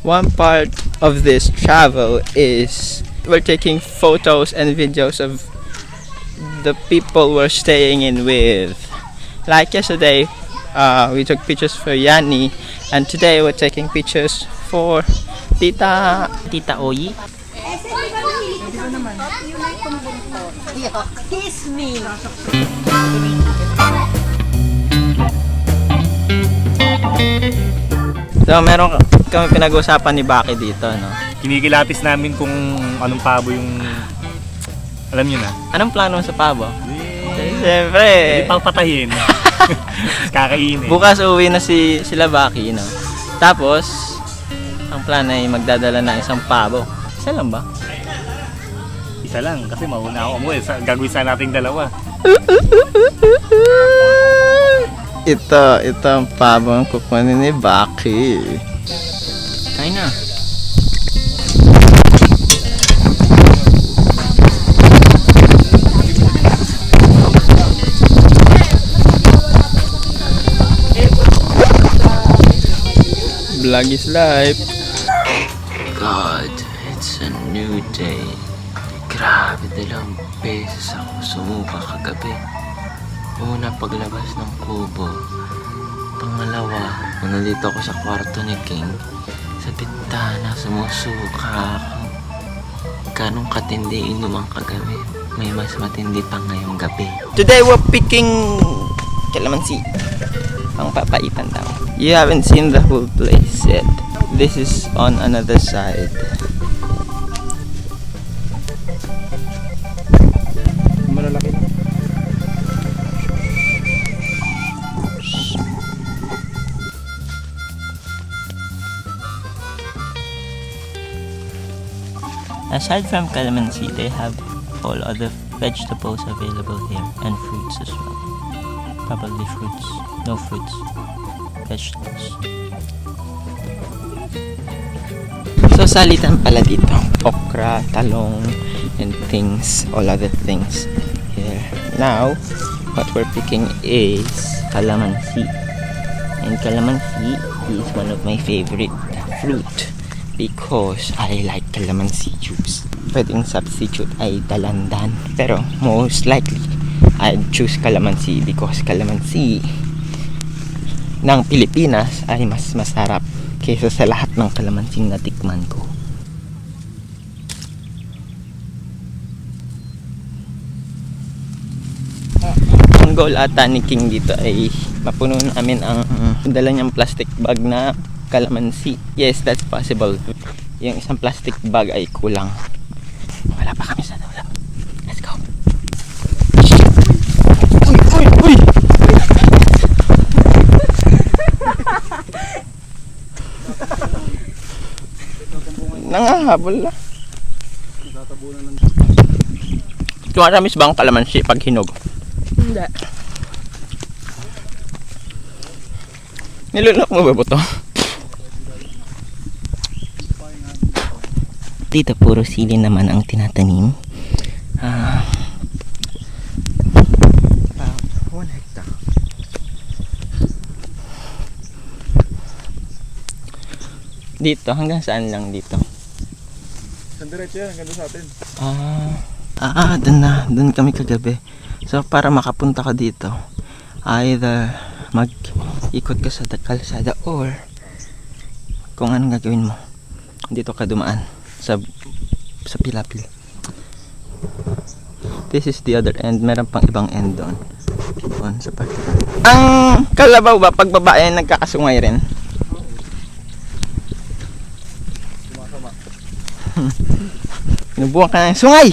One part of this travel is we're taking photos and videos of the people we're staying in with. Like yesterday, we took pictures for Yanni, and today we're taking pictures for Tita Oyi. Kiss me. So meron kami pinag-usapan ni Baki dito, no? Kinikilatis namin kung anong pabo yung alam niyo na. Anong plano mo sa pabo? Siyempre. Hindi pang patayin. Kakainin. Bukas uwi na sila Baki, no? Tapos, ang plano ay magdadala ng isang pabo. Isa lang ba? Isa lang kasi mauna ako umuwi. Gagawin sana nating dalawa. Ito ang pabo ang kukunin ni Baki. Kain na. Vlog is life. God, it's a new day. Grabe, 2 beses ako sumuka kagabi. Una, paglabas ng kubo. Pangalawa, kung nandito ako sa kwarto ni King, sa bintana, sumusuka ako. Ganong katindi inumang kagabi. May mas matindi pa ngayong gabi. Today we're picking calamansi. Pang papaitan daw. You haven't seen the whole place yet. This is on another side. Malalaki na. Aside from calamansi, they have all other vegetables available here and fruits as well. Probably fruits. No fruits. Vegetables. So salitan pala dito. Okra, talong, and things, all other things here. Now, what we're picking is calamansi. And calamansi is one of my favorite fruit because I like calamansi juice. Pwedeng substitute ay dalandan, pero most likely I'd choose calamansi because calamansi ng Pilipinas ay mas masarap kaysa sa lahat ng kalamansing natikman ko. Ang goal ata ni King dito ay mapuno namin ang dala niyang plastic bag na calamansi. Yes, that's possible. Yung isang plastic bag ay kulang. Wala pa kami sa dulo. Let's go. Uy! Nangahabol na. Tumatamis ba ang kalamansi pag hinog? Hindi. Nilunok mo ba ito? Dito puro sili naman ang tinatanim. 1 hectare. Dito, hanggang saan lang dito? Diretso yan, hanggang sa atin. Doon kami kagabi. So para makapunta ka dito, either mag-ikot ka sa kalsada or kung anong gagawin mo, dito ka dumaan sa pilapil. This is the other end. Meron pang ibang end doon sa part. Ang kalabaw ba pag babae nagkakasungay rin? Nabuhan ka ng sungay!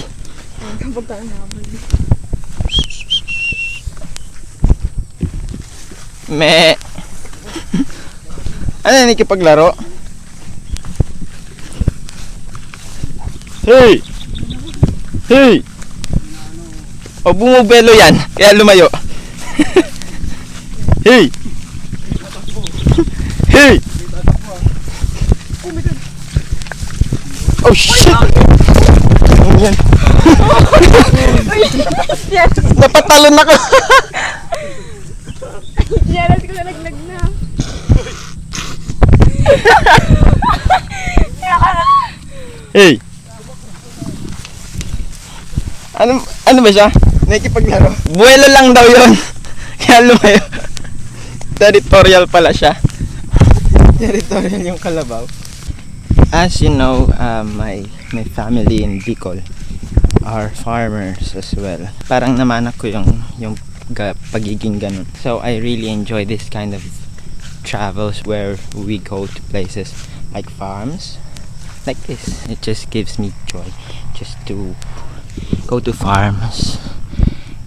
Me. Ano yan, ikipaglaro? Hey! Hey! O bumubelo yan, kaya lumayo. Hey! Hey! Oh shit! Ano yan? Napatalon ako! Yalas ko na naglag na. Hey! Ano ba siya? Nakikipaglaro? Buwelo lang daw yun. Kaya lumayo. Territorial pala siya. Territorial yung kalabaw. As you know, my family in Bicol are farmers as well. Parang namanak ko yung pagiging ganun. So I really enjoy this kind of travels where we go to places like farms like this. It just gives me joy just to go to farms,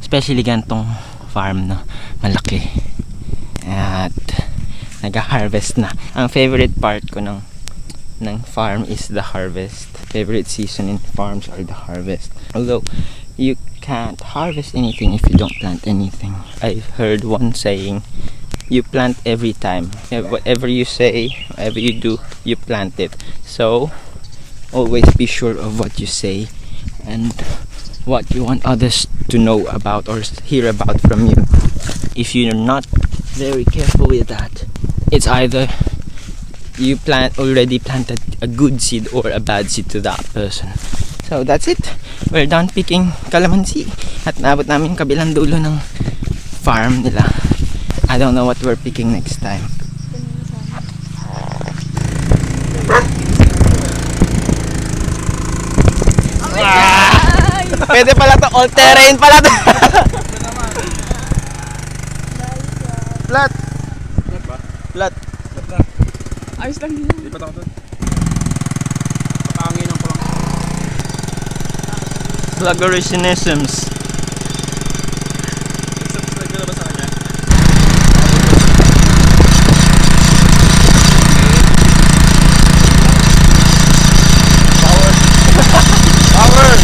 especially gantong farm na malaki at nag-harvest na. Ang favorite part ko ng farm is the harvest. Favorite season in farms are the harvest. Although you can't harvest anything if you don't plant anything. I've heard one saying, you plant every time. Whatever you say, whatever you do, you plant it. So always be sure of what you say and what you want others to know about or hear about from you. If you're not very careful with that, it's either you already planted a good seed or a bad seed to that person. So that's it. We're done picking calamansi at naabot namin yung kabilang dulo ng farm nila. I don't know what we're picking next time. Pwede pala to, all terrain pala to. Flat. Flat. Ayos lang din. Lipat ako doon. Papanginan ko lang. Plagiarisms. Subscribe ka na ba sa kanya? Power!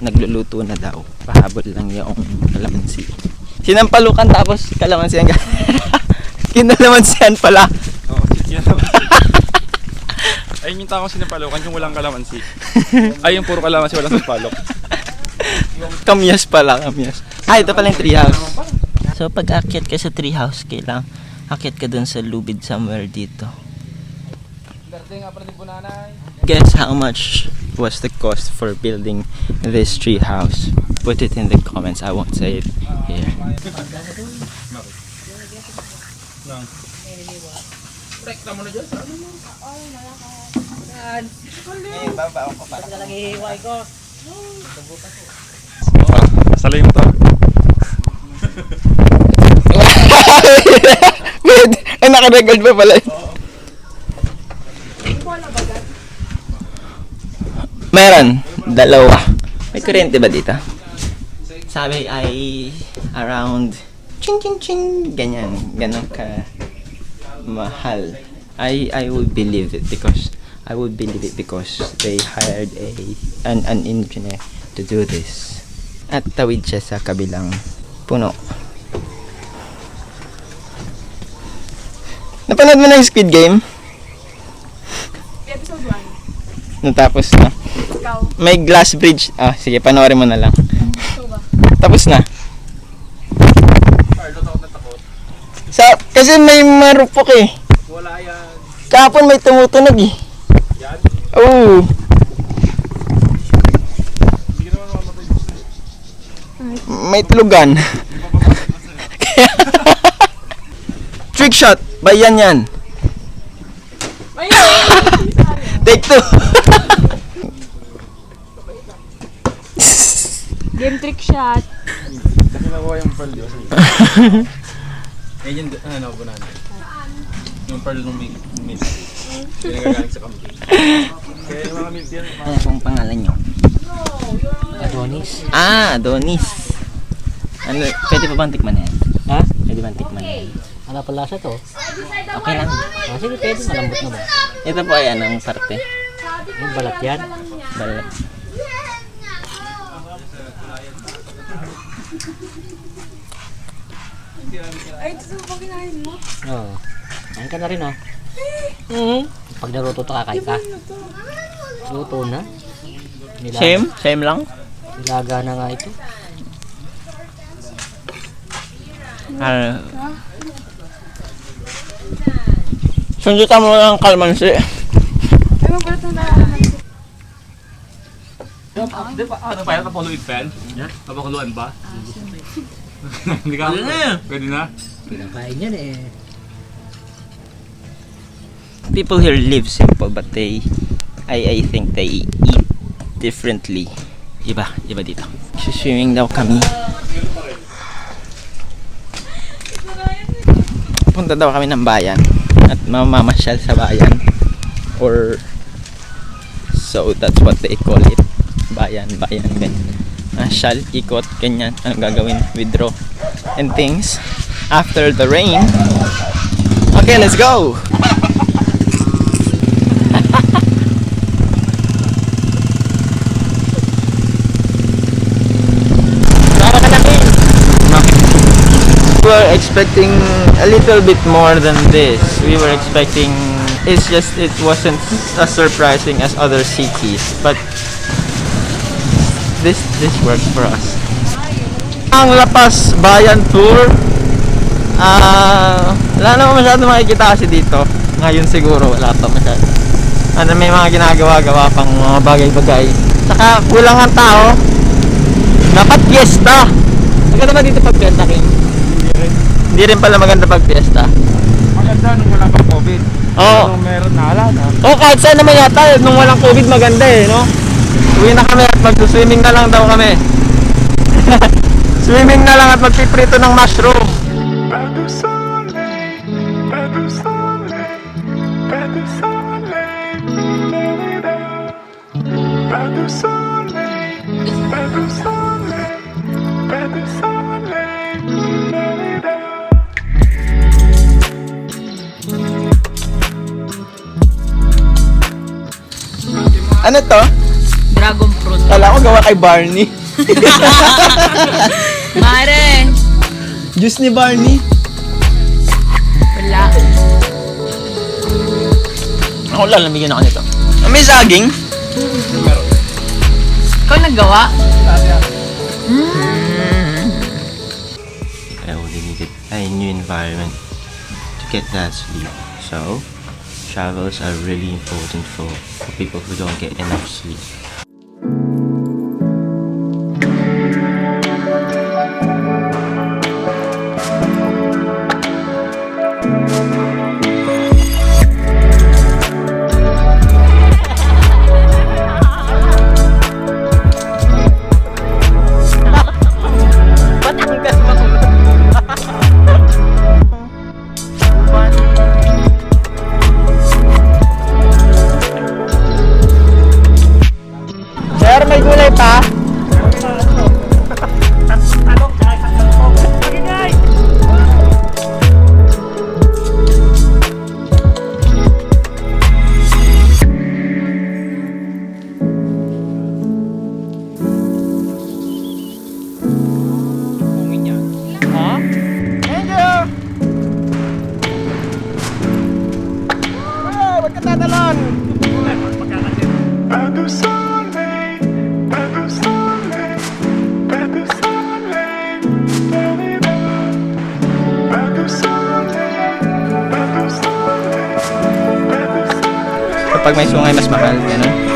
Nagluluto na daw. Pahabol lang yung kalamansi. Sinampalukan tapos kalamansi ang kinalamansihan pala. Oo, kinalamansi. Ayun yung takong sinapalukan yung walang kalamansi. Ay, yung puro kalamansi walang sampalok. Kamyas pala, kamyas. Ito pala yung treehouse. So pag akyat ka sa treehouse, kailang akyat ka dun sa lubid somewhere dito. Guess how much was the cost for building this treehouse? Put it in the comments. I won't say it here. Salay mo to. Wait, naka-record pa pala. Meron, dalawa. May kuryente ba dito? Sabi ay around ching ching ching ganyan, ganun ka mahal. I would believe it because they hired an engineer to do this. At tawid siya sa kabilang puno. Napanood mo na yung Squid Game? Episode 1. Natapos na. Ikaw. May glass bridge. Ah, sige, panoorin mo na lang. Ikaw ba? Tapos na. Carlo, takot na takot. Kasi may marupok eh. Wala yan. Kahapon may tumutunog eh. Yan? Oo. Hindi ka naman mamamatay dito. May tulugan. Trick shot. Bayan yan. Take 2. Game trick shot. Kasi nakuha yung pearl yun. Ayun, ano, banana. Yung pearl nung milk. Hindi nagagaling sa camping. Kaya yung mga milk yan. Ano pong pangalan nyo? Adonis. Ah, Adonis. Ano, pwede pa bang tikman yan? Ha? Pwede bang tikman yan? Ano pala siya to? Okay lang. Ah, sige, pwede. Malambot na ba? Ito po ay anong parte? Yung balat yan. Balat. Ay, ito ba kinain mo? Oo. Kain ka na rin, oh. Pag naruto to, kakain ka. Luto na. Same? Same lang? Nilaga na nga ito. Sundutan mo lang ang kalmansi. Ay, magbalat na naman. Di ba? Ano pa yan? Papakuluin pa yan? Papakuluan ba? Hindi ka? Pwede na? Pinakain yan eh. People here live simple but I think they eat differently. Iba dito. Swimming daw kami. Punta daw kami ng bayan at mamamasyal sa bayan, or so that's what they call it. Bayan ganyan. Masyal, ikot, ganyan. Anong gagawin? Withdraw and things after the rain. Okay, let's go! We were expecting a little bit more than this. We were expecting, it wasn't as surprising as other cities, but this works for us. Ang Lapas Bayan Tour, wala naman masyado makikita kasi dito. Ngayon siguro wala pa masyado. May mga ginagawa pang mga bagay-bagay. Saka kulang ang tao. Dapat fiesta. Maganda ba dito pag fiesta, King? Hindi rin pala maganda pag fiesta. Maganda nung wala pang COVID. Oo. Nung meron na, ala na. Kahit saan naman yata, nung walang COVID maganda eh, no? Uwi na kami at mag-swimming na lang daw kami. Swimming na lang at magpiprito ng mushroom. Ano to? Dragon fruit. Kala ko gawa kay Barney. Mare! Juice ni Barney. Wala. Ako lalamigin ako nito. May saging? Ikaw naggawa? I only needed a new environment to get that sleep. So, travels are really important for people who don't get enough sleep. Sir, may gulay pa? Ha? Thank you! Hey, wag ka tatalon! Kapag may sungay, mas mahal, gano'n.